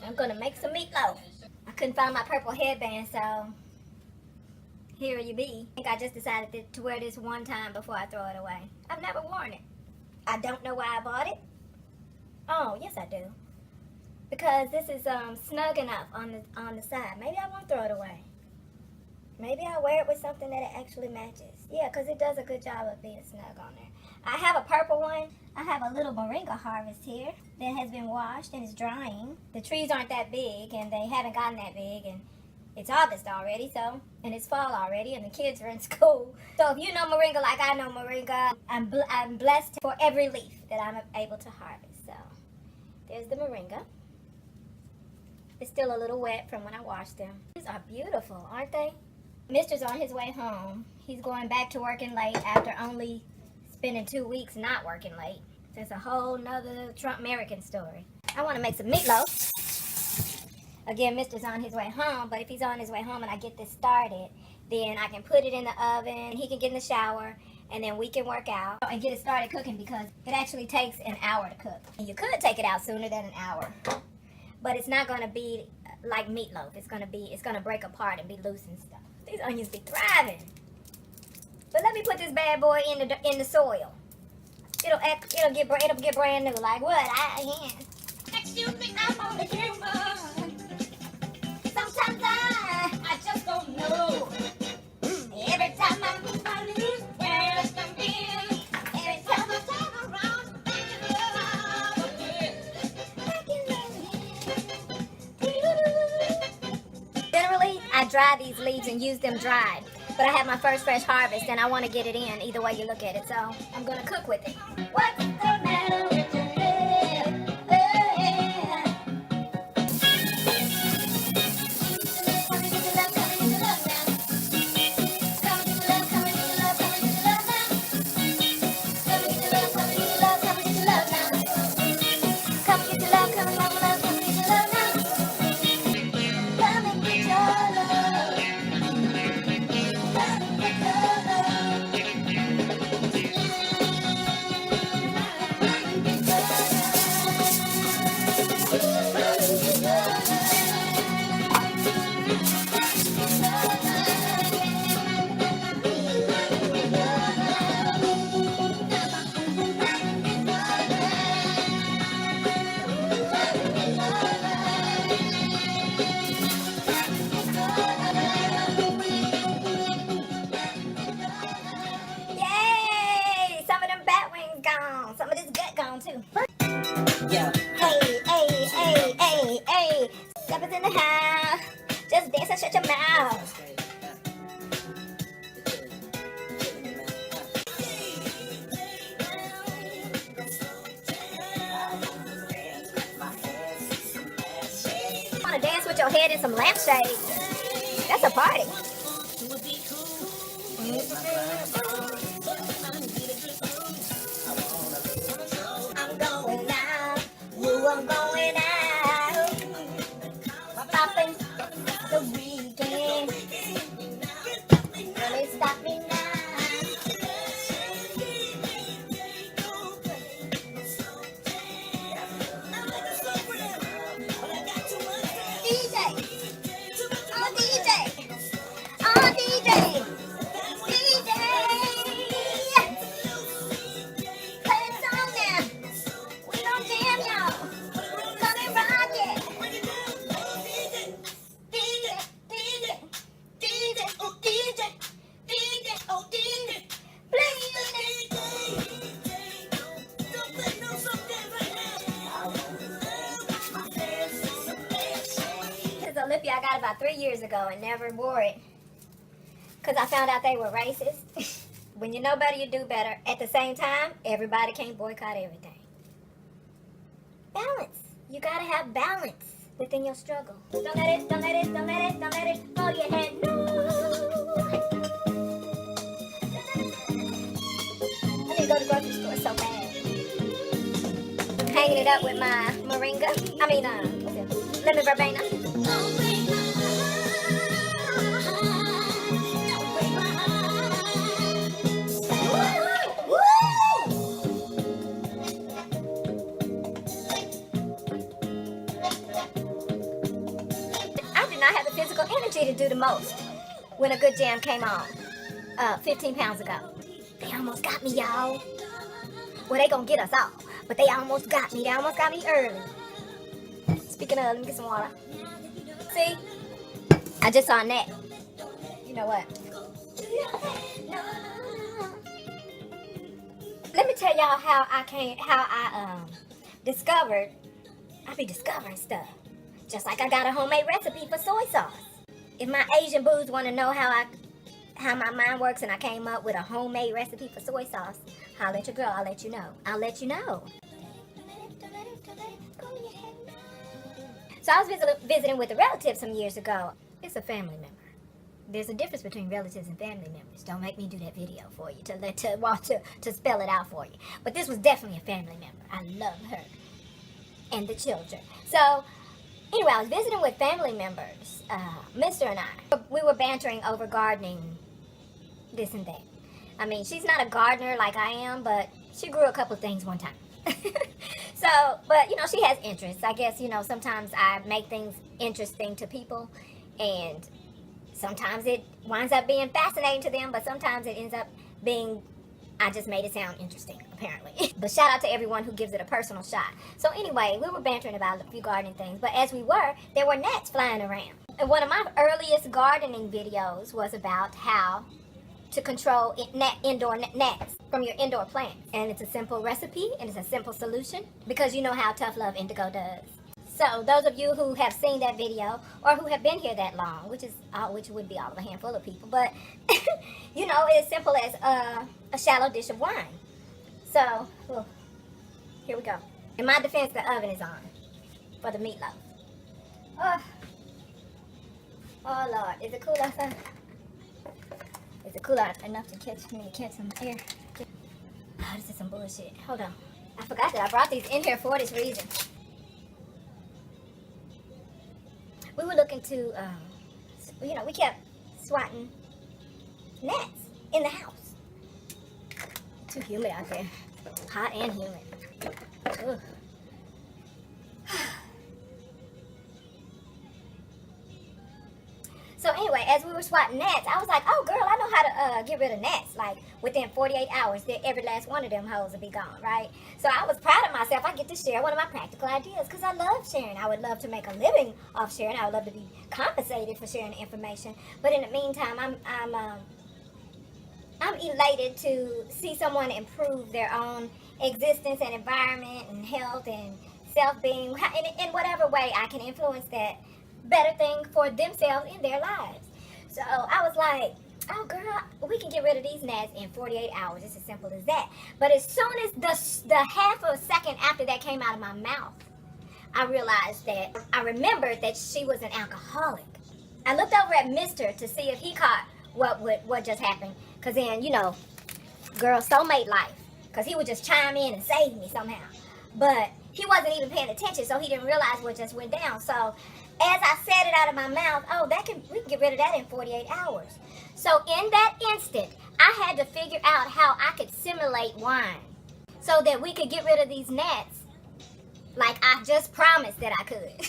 I'm gonna make some meatloaf. I couldn't find my purple headband, so here you be. I think I just decided to wear this one time before I throw it away. I've never worn it. I don't know why I bought it. Oh, yes I do. Because this is snug enough on the side. Maybe I won't throw it away. Maybe I'll wear it with something that it actually matches. Yeah, because it does a good job of being snug on there. I have a purple one. I have a little moringa harvest here that has been washed and is drying. The trees aren't that big and they haven't gotten that big, and it's August already, so, and it's fall already and the kids are in school. So if you know moringa like I know moringa, I'm blessed for every leaf that I'm able to harvest. So there's the moringa. It's still a little wet from when I washed them. These are beautiful, aren't they? Mister's on his way home. He's going back to working late after only spending 2 weeks not working late. That's a whole nother Trump American story. I want to make some meatloaf. Again, Mister's on his way home, but if he's on his way home and I get this started, then I can put it in the oven, he can get in the shower, and then we can work out and get it started cooking, because it actually takes an hour to cook. And you could take it out sooner than an hour, but it's not going to be like meatloaf. It's going to break apart and be loose and stuff. These onions be thriving. But let me put this bad boy in the soil. It'll get brand new. Like what? Excuse me, I'm on the camera. Sometimes I just don't know. Every time I move, I lose where I come in. Every time I turn around, generally, I dry these leaves and use them dried. But I have my first fresh harvest and I want to get it in either way you look at it. So I'm going to cook with it. What's the matter with your head? Too. Yeah. Hey. Steppers in the house. Just dance and shut your mouth. You wanna dance with your head in some lampshades? That's a party. I'm going out, popping the weekend. Really stop me now. DJ. I got about 3 years ago and never wore it because I found out they were racist. When you know better, you do better. At the same time, everybody can't boycott everything. Balance. You gotta have balance within your struggle. Don't let it hold your head. No. I need to go to the grocery store so bad. Hanging it up with my moringa. Lemon verbena. I have the physical energy to do the most when a good jam came on 15 pounds ago. They almost got me, y'all. Well, they gonna get us all, but they almost got me. They almost got me early. Speaking of, let me get some water. See? I just saw a net. You know what? Let me tell y'all how I discovered. I be discovering stuff. Just like I got a homemade recipe for soy sauce. If my Asian boos want to know how my mind works and I came up with a homemade recipe for soy sauce, holla at your girl, I'll let you know. I'll let you know. So I was visiting with a relative some years ago. It's a family member. There's a difference between relatives and family members. Don't make me do that video for you to spell it out for you. But this was definitely a family member. I love her and the children. So anyway, I was visiting with family members, Mr. and I. We were bantering over gardening, this and that. I mean, she's not a gardener like I am, but she grew a couple of things one time. So, but, you know, she has interests. I guess, you know, sometimes I make things interesting to people, and sometimes it winds up being fascinating to them, but sometimes it ends up being, I just made it sound interesting, apparently. But shout out to everyone who gives it a personal shot. So anyway, we were bantering about a few gardening things, but as we were, there were gnats flying around. And one of my earliest gardening videos was about how to control indoor gnats from your indoor plants. And it's a simple recipe, and it's a simple solution, because you know how Tough Love Indigo does. So those of you who have seen that video, or who have been here that long, which would be all of a handful of people, but you know, it's simple as a shallow dish of wine. So here we go. In my defense, the oven is on for the meatloaf. Oh Lord, is it cool outside? Is it cool out enough to catch some air? Oh, this is some bullshit. Hold on. I forgot that I brought these in here for this reason. We were looking to, you know, we kept swatting gnats in the house. Too humid out there. Hot and humid. Ugh. So anyway, as we were swatting gnats, I was like, oh girl, I know how to get rid of gnats. Like within 48 hours, every last one of them hoes will be gone, right? So I was proud of myself. I get to share one of my practical ideas because I love sharing. I would love to make a living off sharing. I would love to be compensated for sharing the information. But in the meantime, I'm elated to see someone improve their own existence and environment and health and self-being in whatever way I can influence that better thing for themselves in their lives. So I was like, oh girl, we can get rid of these gnats in 48 hours. It's as simple as that. But as soon as the half of a second after that came out of my mouth, I realized that I remembered that she was an alcoholic. I looked over at Mr. to see if he caught what just happened. Because then, you know, girl, soulmate life. Because he would just chime in and save me somehow. But he wasn't even paying attention, so he didn't realize what just went down. So as I said it out of my mouth, we can get rid of that in 48 hours. So in that instant, I had to figure out how I could simulate wine so that we could get rid of these gnats like I just promised that I could.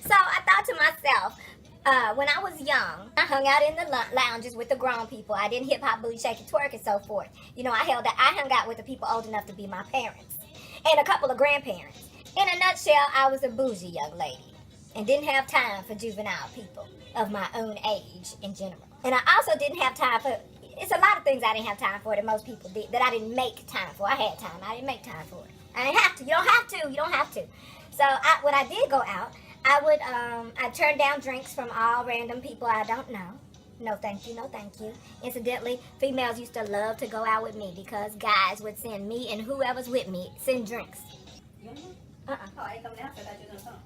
So I thought to myself, when I was young, I hung out in the lounges with the grown people. I didn't hip hop, booty shake, and twerk and so forth. You know, I hung out with the people old enough to be my parents and a couple of grandparents. In a nutshell, I was a bougie young lady and didn't have time for juvenile people of my own age in general. And I also didn't have time for, it's a lot of things I didn't have time for that most people did, that I didn't make time for. I had time, I didn't make time for it. I didn't have to, you don't have to. So when I did go out, I turned down drinks from all random people I don't know. No thank you, no thank you. Incidentally, females used to love to go out with me because guys would send me and whoever's with me, send drinks. Oh, I come down, so I thought you were doing something.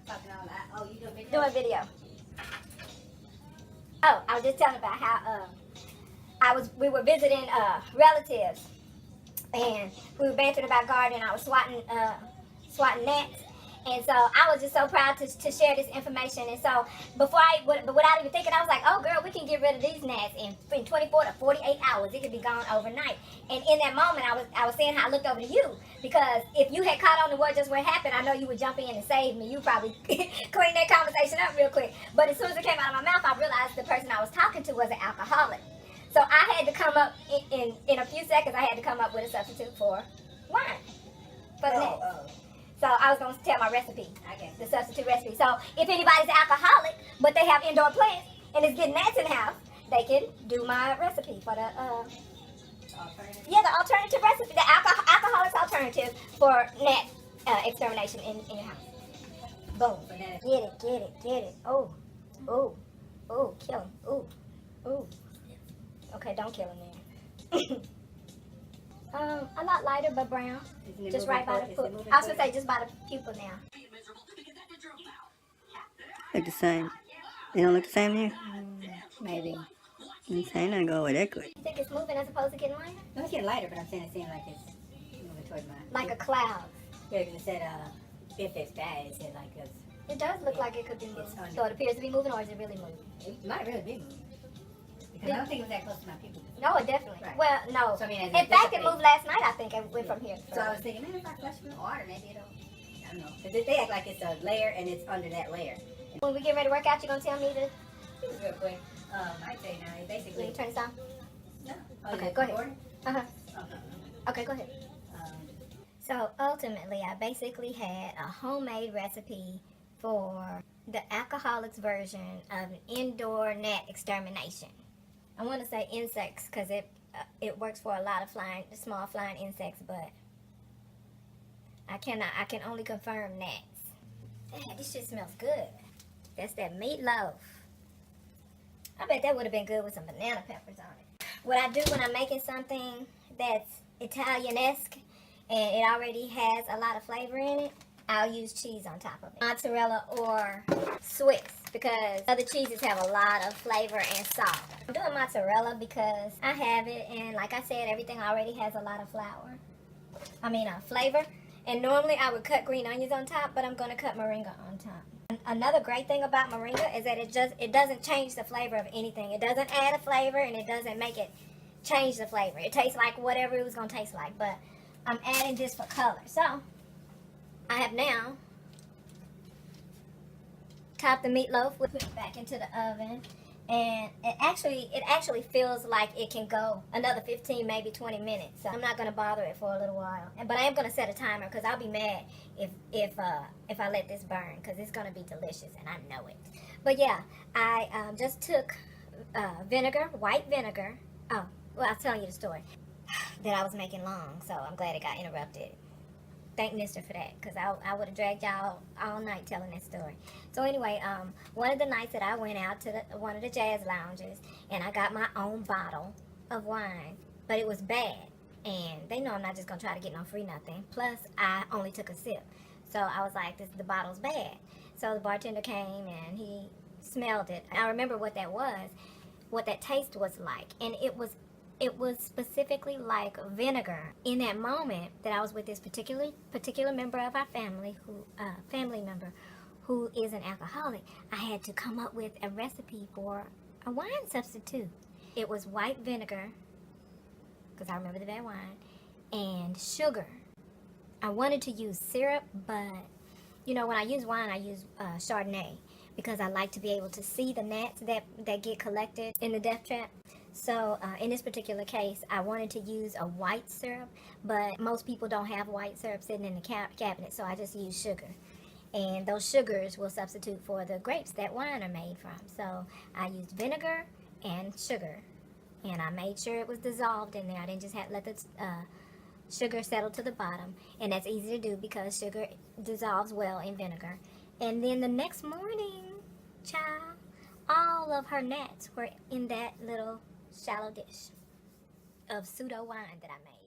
Talking all that. Oh, you doing video? Doing video. Oh, I was just telling about how we were visiting relatives, and we were bantering about gardening. I was swatting gnats, And so I was just so proud to share this information. And so without even thinking, I was like, oh girl, we can get rid of these gnats in 24 to 48 hours. It could be gone overnight. And in that moment, I was saying how I looked over to you, because if you had caught on to what happened, I know you would jump in and save me. You probably clean that conversation up real quick. But as soon as it came out of my mouth, I realized the person I was talking to was an alcoholic. So I had to come up in a few seconds. I had to come up with a substitute for wine for the gnats. So I was going to tell my recipe, the substitute recipe. So if anybody's alcoholic, but they have indoor plants and it's getting gnats in the house, they can do my recipe for the the alternative recipe, the alcoholic's alternative for gnat extermination in your house. Boom. Get it. Oh, kill him. Ooh. Okay, don't kill him then. A lot lighter, but brown. Just right by the foot. I was going to say just by the pupil now. Look the same. They don't look the same to you? Maybe. I'm saying I go with that quick. You think it's moving as opposed to getting lighter? No, it's getting lighter, but I'm saying it seems like it's moving towards mine. Like a cloud. Yeah, because it said, if it's bad, it said like this. It does look like it could be moving. So it appears to be moving, or is it really moving? It might really be moving. Because I don't think it was that close to my people. No, it definitely. Right. Well, no. So, I mean, in fact, it moved last night, I think. It went from here. So I was thinking, man, if I flush from the water, maybe it'll, I don't know. Because they act like it's a layer and it's under that layer. When we get ready to work out, you're going to tell me to... Real quick, I'd say now, it basically... Will you turn this on? No. Okay, go ahead. Uh-huh. Oh, no. Okay, go ahead. So ultimately, I basically had a homemade recipe for the alcoholic's version of an indoor gnat extermination. I want to say insects because it works for a lot of small flying insects, but I can only confirm gnats. This shit smells good. That's that meatloaf. I bet that would have been good with some banana peppers on it. What I do when I'm making something that's Italian-esque and it already has a lot of flavor in it, I'll use cheese on top of it. Mozzarella or Swiss, because other cheeses have a lot of flavor and salt. I'm doing mozzarella because I have it, and like I said, everything already has a lot of flavor. And normally I would cut green onions on top, but I'm going to cut moringa on top. Another great thing about moringa is that it doesn't change the flavor of anything. It doesn't add a flavor, and it doesn't make it change the flavor. It tastes like whatever it was going to taste like, but I'm adding this for color. So I have now topped the meatloaf, put it back into the oven, and it actually feels like it can go another 15, maybe 20 minutes. So I'm not going to bother it for a little while, but I am going to set a timer because I'll be mad if I let this burn, because it's going to be delicious and I know it. But yeah, I just took vinegar, white vinegar. Oh, well, I was telling you the story that I was making long, so I'm glad it got interrupted. Thank Mister for that, because I would have dragged y'all all night telling that story. So anyway, one of the nights that I went out to one of the jazz lounges, and I got my own bottle of wine, but it was bad. And they know I'm not just going to try to get no free nothing. Plus, I only took a sip. So I was like, the bottle's bad. So the bartender came, and he smelled it. I remember what that taste was like. And it was specifically like vinegar. In that moment that I was with this particular member of our family, family member who is an alcoholic, I had to come up with a recipe for a wine substitute. It was white vinegar, because I remember the bad wine, and sugar. I wanted to use syrup, but when I use wine, I use Chardonnay, because I like to be able to see the gnats that get collected in the death trap. So in this particular case, I wanted to use a white syrup, but most people don't have white syrup sitting in the cabinet, so I just use sugar. And those sugars will substitute for the grapes that wine are made from. So I used vinegar and sugar, and I made sure it was dissolved in there. I didn't just let the sugar settle to the bottom, and that's easy to do because sugar dissolves well in vinegar. And then the next morning, child, all of her gnats were in that little shallow dish of pseudo wine that I made.